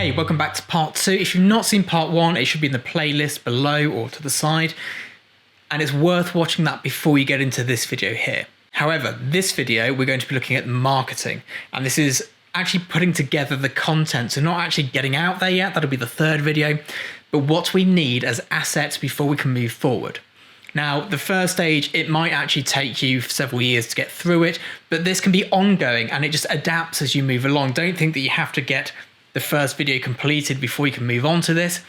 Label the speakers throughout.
Speaker 1: Hey, welcome back to part 2. If you've not seen part 1, it should be in the playlist below or to the side. And it's worth watching that before you get into this video here. However, this video, we're going to be looking at marketing. And this is actually putting together the content. So not actually getting out there yet, that'll be the third video. But what we need as assets before we can move forward. Now, the first stage, it might actually take you several years to get through it, but this can be ongoing and it just adapts as you move along. Don't think that you have to get the first video completed before you can move on to this,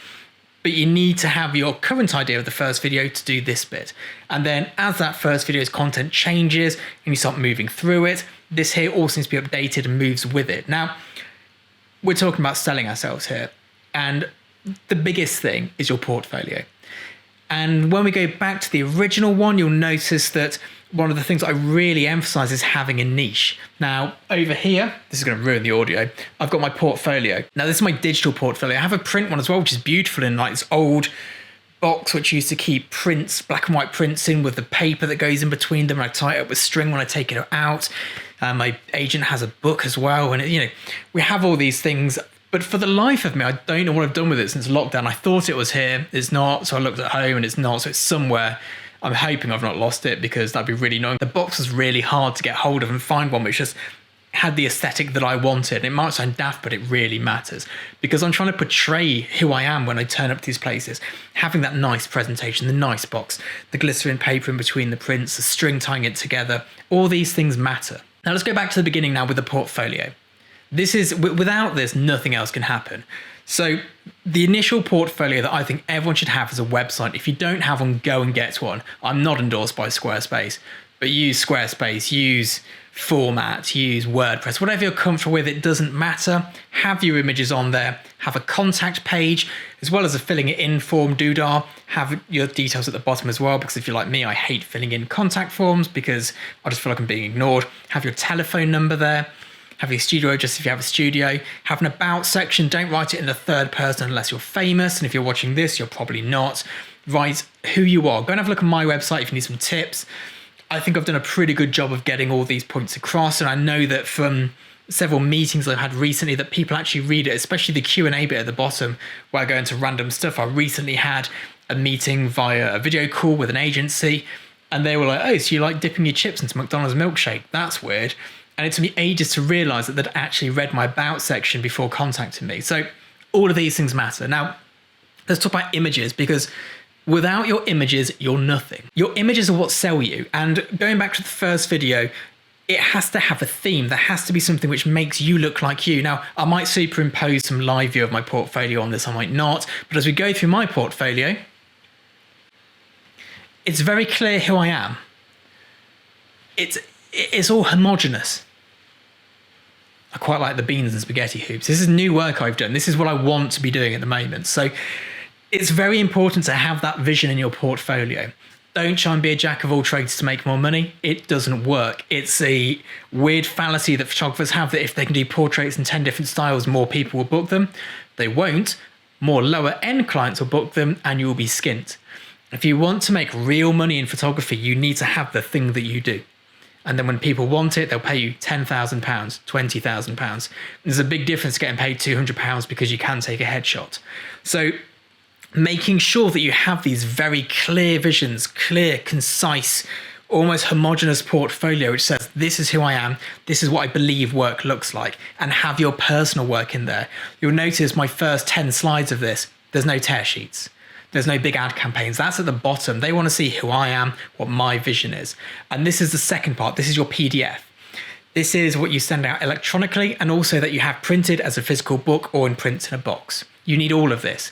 Speaker 1: but you need to have your current idea of the first video to do this bit. And then as that first video's content changes and you start moving through it, this here also needs to be updated and moves with it. Now, we're talking about selling ourselves here, and the biggest thing is your portfolio. And when we go back to the original one, you'll notice that one of the things I really emphasize is having a niche. Now, over here, this is going to ruin the audio, I've got my portfolio. Now, this is my digital portfolio. I have a print one as well, which is beautiful in like this old box, which used to keep prints, black and white prints in with the paper that goes in between them. And I tie it up with string when I take it out. My agent has a book as well. And, we have all these things. But for the life of me, I don't know what I've done with it since lockdown. I thought it was here, it's not. So I looked at home and it's not, so it's somewhere. I'm hoping I've not lost it because that'd be really annoying. The box was really hard to get hold of and find one which just had the aesthetic that I wanted. It might sound daft, but it really matters because I'm trying to portray who I am when I turn up to these places. Having that nice presentation, the nice box, the glycerin paper in between the prints, the string tying it together, all these things matter. Now let's go back to the beginning now with the portfolio. This is, without this, nothing else can happen. So the initial portfolio that I think everyone should have is a website. If you don't have one, go and get one. I'm not endorsed by Squarespace, but use Squarespace, use Format, use WordPress, whatever you're comfortable with, it doesn't matter. Have your images on there, have a contact page, as well as a filling it in form doodah. Have your details at the bottom as well, because if you're like me, I hate filling in contact forms because I just feel like I'm being ignored. Have your telephone number there. Have your studio address if you have a studio. Have an about section. Don't write it in the third person unless you're famous. And if you're watching this, you're probably not. Write who you are. Go and have a look at my website if you need some tips. I think I've done a pretty good job of getting all these points across. And I know that from several meetings I've had recently that people actually read it, especially the Q&A bit at the bottom where I go into random stuff. I recently had a meeting via a video call with an agency and they were like, oh, so you like dipping your chips into McDonald's milkshake? That's weird. And it took me ages to realise that they'd actually read my about section before contacting me. So all of these things matter. Now, let's talk about images, because without your images, you're nothing. Your images are what sell you. And going back to the first video, it has to have a theme. There has to be something which makes you look like you. Now, I might superimpose some live view of my portfolio on this, I might not. But as we go through my portfolio, it's very clear who I am. It's all homogenous. I quite like the beans and spaghetti hoops. This is new work I've done. This is what I want to be doing at the moment. So it's very important to have that vision in your portfolio. Don't try and be a jack of all trades to make more money. It doesn't work. It's a weird fallacy that photographers have that if they can do portraits in 10 different styles, more people will book them. They won't. More lower end clients will book them and you will be skint. If you want to make real money in photography, you need to have the thing that you do. And then when people want it, they'll pay you £10,000, £20,000. There's a big difference getting paid £200 because you can take a headshot. So making sure that you have these very clear visions, clear, concise, almost homogenous portfolio, which says, this is who I am, this is what I believe work looks like, and have your personal work in there. You'll notice my first 10 slides of this, there's no tear sheets. There's no big ad campaigns. That's at the bottom. They want to see who I am, what my vision is. And this is the second part. This is your PDF. This is what you send out electronically and also that you have printed as a physical book or in print in a box. You need all of this.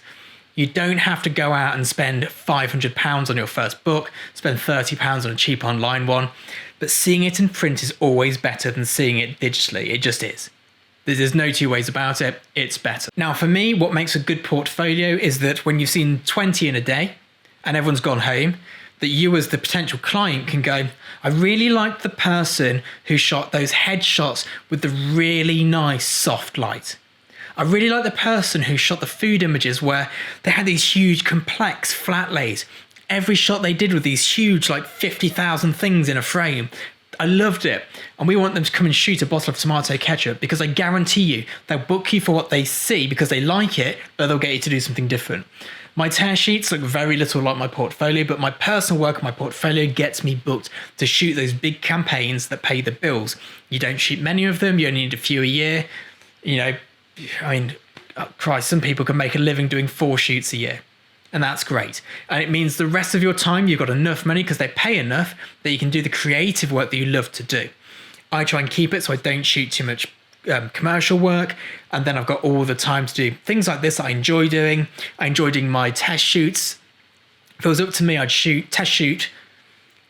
Speaker 1: You don't have to go out and spend £500 on your first book, spend £30 on a cheap online one, but seeing it in print is always better than seeing it digitally. It just is. There's no two ways about it, it's better. Now for me, what makes a good portfolio is that when you've seen 20 in a day and everyone's gone home, that you as the potential client can go, I really liked the person who shot those headshots with the really nice soft light. I really like the person who shot the food images where they had these huge complex flat lays. Every shot they did with these huge, like 50,000 things in a frame. I loved it. And we want them to come and shoot a bottle of tomato ketchup because I guarantee you they'll book you for what they see because they like it, but they'll get you to do something different. My tear sheets look very little like my portfolio, but my personal work and my portfolio gets me booked to shoot those big campaigns that pay the bills. You don't shoot many of them. You only need a few a year. You know, I mean, Christ, some people can make a living doing 4 shoots a year. And that's great. And it means the rest of your time, you've got enough money because they pay enough that you can do the creative work that you love to do. I try and keep it so I don't shoot too much commercial work. And then I've got all the time to do things like this that I enjoy doing. I enjoy doing my test shoots. If it was up to me, I'd test shoot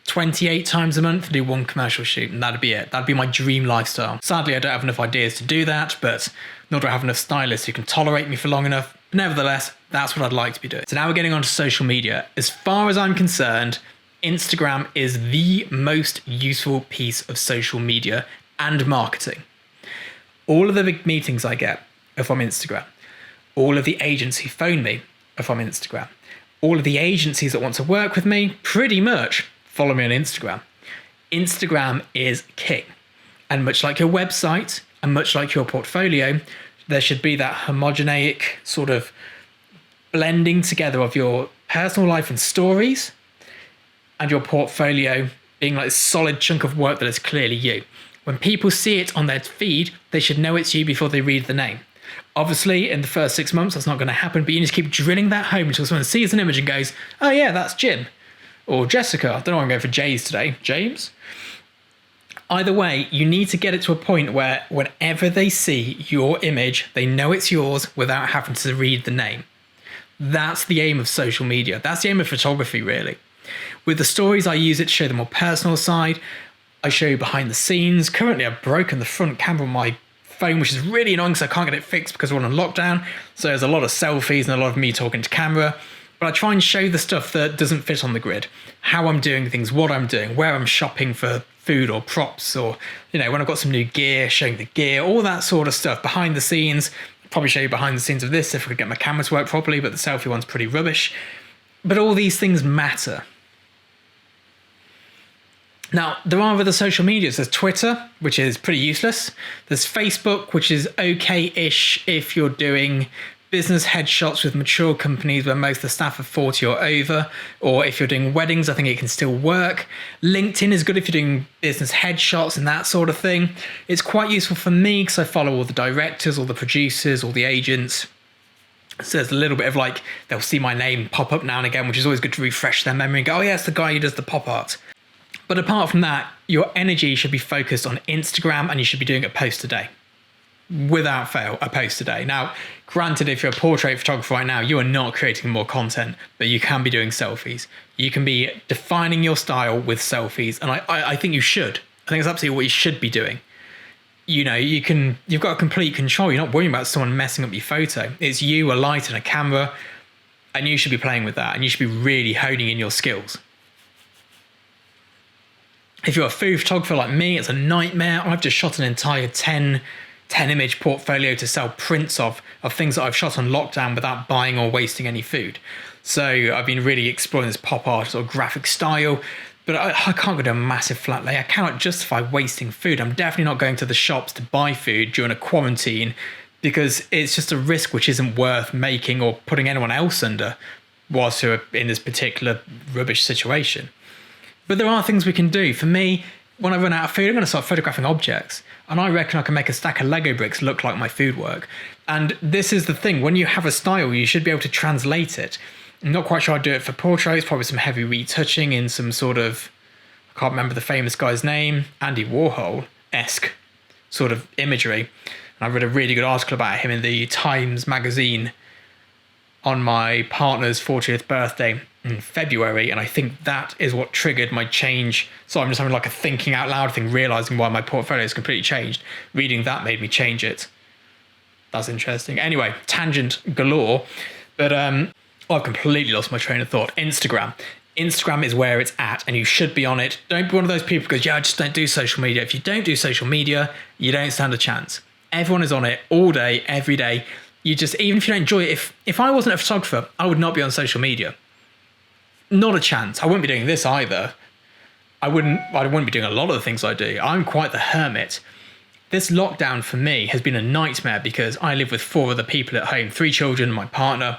Speaker 1: 28 times a month and do 1 commercial shoot, and that'd be it. That'd be my dream lifestyle. Sadly, I don't have enough ideas to do that, but nor do I have enough stylists who can tolerate me for long enough. Nevertheless, that's what I'd like to be doing. So now we're getting onto social media. As far as I'm concerned, Instagram is the most useful piece of social media and marketing. All of the big meetings I get are from Instagram. All of the agents who phone me are from Instagram. All of the agencies that want to work with me, pretty much, follow me on Instagram. Instagram is king. And much like your website and much like your portfolio, there should be that homogeneic sort of blending together of your personal life and stories and your portfolio being like a solid chunk of work that is clearly you. When people see it on their feed, they should know it's you before they read the name. Obviously, in the first 6 months, that's not going to happen, but you need to keep drilling that home until someone sees an image and goes, oh yeah, that's Jim. Or Jessica. I don't know why I'm going for J's today. James? Either way, you need to get it to a point where whenever they see your image, they know it's yours without having to read the name. That's the aim of social media. That's the aim of photography, really. With the stories, I use it to show the more personal side. I show you behind the scenes. Currently, I've broken the front camera on my phone, which is really annoying because I can't get it fixed because we're on lockdown. So there's a lot of selfies and a lot of me talking to camera. But I try and show the stuff that doesn't fit on the grid. How I'm doing things, what I'm doing, where I'm shopping for food or props, or, you know, when I've got some new gear, showing the gear, all that sort of stuff. Behind the scenes, probably show you behind the scenes of this if I could get my camera to work properly, but the selfie one's pretty rubbish. But all these things matter. Now, there are other social medias. There's Twitter, which is pretty useless. There's Facebook, which is okay-ish if you're doing business headshots with mature companies where most of the staff are 40 or over, or if you're doing weddings, I think it can still work. LinkedIn is good if you're doing business headshots and that sort of thing. It's quite useful for me because I follow all the directors, all the producers, all the agents. So there's a little bit of like, they'll see my name pop up now and again, which is always good to refresh their memory and go, oh yeah, it's the guy who does the pop art. But apart from that, your energy should be focused on Instagram and you should be doing a post a day. Without fail, a post a day. Now, granted, if you're a portrait photographer right now, you are not creating more content, but you can be doing selfies. You can be defining your style with selfies, and I think you should. I think it's absolutely what you should be doing. You know, you've got complete control. You're not worrying about someone messing up your photo. It's you, a light and a camera, and you should be playing with that, and you should be really honing in your skills. If you're a food photographer like me, it's a nightmare. I've just shot an entire 10 image portfolio to sell prints of things that I've shot on lockdown without buying or wasting any food. So I've been really exploring this pop art or graphic style, but I can't go to a massive flat lay. I cannot justify wasting food. I'm definitely not going to the shops to buy food during a quarantine because it's just a risk which isn't worth making or putting anyone else under whilst you're in this particular rubbish situation. But there are things we can do. For me, when I run out of food, I'm going to start photographing objects. And I reckon I can make a stack of Lego bricks look like my food work. And this is the thing. When you have a style, you should be able to translate it. I'm not quite sure I'd do it for portraits, probably some heavy retouching in some sort of, I can't remember the famous guy's name, Andy Warhol-esque sort of imagery. And I read a really good article about him in the Times magazine on my partner's 40th birthday in February, and I think that is what triggered my change. So I'm just having like a thinking out loud thing, realizing why my portfolio has completely changed. Reading that made me change it. That's interesting. Anyway, tangent galore. But I've completely lost my train of thought. Instagram. Instagram is where it's at, and you should be on it. Don't be one of those people who goes, yeah, I just don't do social media. If you don't do social media, you don't stand a chance. Everyone is on it all day, every day. You just, even if you don't enjoy it, if I wasn't a photographer, I would not be on social media. Not a chance. I wouldn't be doing this either. I wouldn't be doing a lot of the things I do. I'm quite the hermit. This lockdown for me has been a nightmare because I live with 4 other people at home, 3 children and my partner.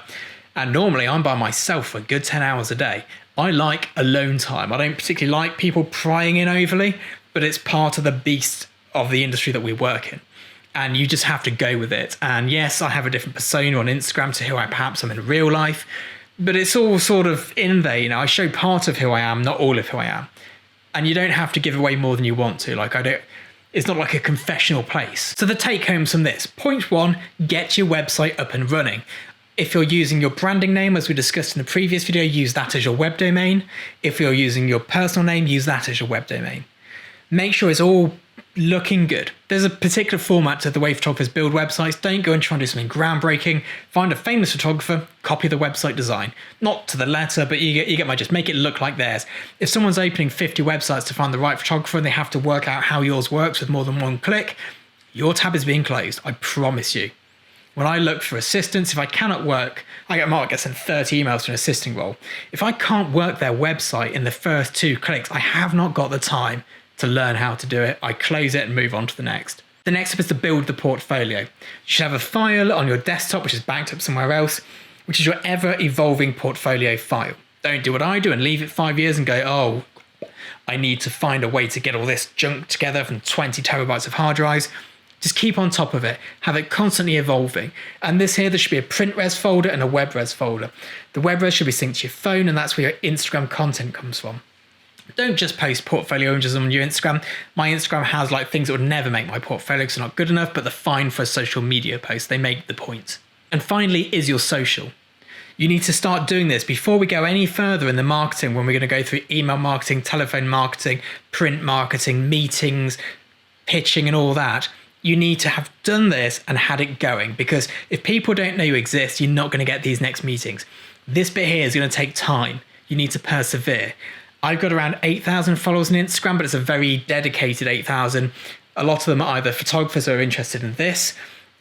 Speaker 1: And normally I'm by myself for a good 10 hours a day. I like alone time. I don't particularly like people prying in overly, but it's part of the beast of the industry that we work in. And you just have to go with it. And yes, I have a different persona on Instagram to who I perhaps am in real life, but it's all sort of in there. You know, I show part of who I am, not all of who I am. And you don't have to give away more than you want to. It's not like a confessional place. So the take homes from this. Point 1, get your website up and running. If you're using your branding name, as we discussed in the previous video, use that as your web domain. If you're using your personal name, use that as your web domain. Make sure it's all looking good. There's a particular format to the way photographers build websites. Don't go and try and do something groundbreaking. Find a famous photographer, copy the website design. Not to the letter, but you get my gist. Make it look like theirs. If someone's opening 50 websites to find the right photographer and they have to work out how yours works with more than one click, your tab is being closed. I promise you. When I look for assistants, if I cannot work, Mark gets sent 30 emails to an assisting role. If I can't work their website in the first 2 clicks, I have not got the time to learn how to do it. I close it and move on to the next. The next step is to build the portfolio. You should have a file on your desktop, which is backed up somewhere else, which is your ever evolving portfolio file. Don't do what I do and leave it 5 years and go, oh, I need to find a way to get all this junk together from 20 terabytes of hard drives. Just keep on top of it. Have it constantly evolving. And there should be a print res folder and a web res folder. The web res should be synced to your phone, and that's where your Instagram content comes from. Don't just post portfolio images on your Instagram. My Instagram has things that would never make my portfolio because they're not good enough, but they're fine for a social media post. They make the point. And finally is your social. You need to start doing this before we go any further in the marketing, when we're going to go through email marketing, telephone marketing, print marketing, meetings, pitching and all that. You need to have done this and had it going, because if people don't know you exist, you're not going to get these next meetings. This bit here is going to take time. You need to persevere. I've got around 8,000 followers on Instagram, but it's a very dedicated 8,000. A lot of them are either photographers who are interested in this,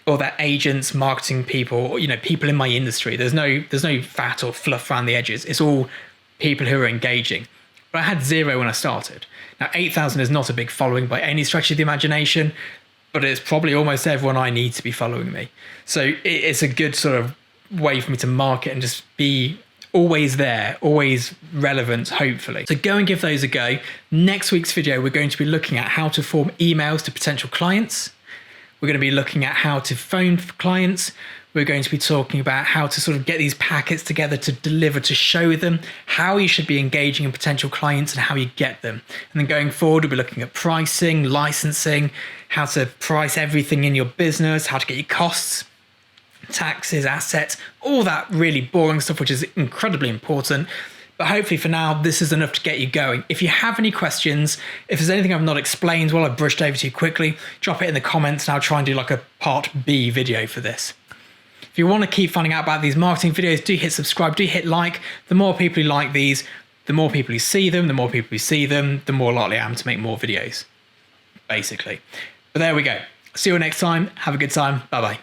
Speaker 1: or they're agents, marketing people, or, people in my industry. There's no fat or fluff around the edges. It's all people who are engaging. But I had 0 when I started. Now, 8,000 is not a big following by any stretch of the imagination, but it's probably almost everyone I need to be following me. So it's a good sort of way for me to market and just be always there, always relevant, hopefully. So go and give those a go. Next week's video, we're going to be looking at how to form emails to potential clients. We're going to be looking at how to phone clients. We're going to be talking about how to sort of get these packets together to deliver, to show them how you should be engaging in potential clients and how you get them. And then going forward, we'll be looking at pricing, licensing, how to price everything in your business, how to get your costs, taxes, assets, all that really boring stuff, which is incredibly important. But hopefully for now, this is enough to get you going. If you have any questions, if there's anything I've not explained, well, I've brushed over to you quickly, drop it in the comments and I'll try and do a part B video for this. If you want to keep finding out about these marketing videos, do hit subscribe, do hit like. The more people who like these, the more people who see them, the more likely I am to make more videos, basically. But there we go. See you next time. Have a good time. Bye-bye.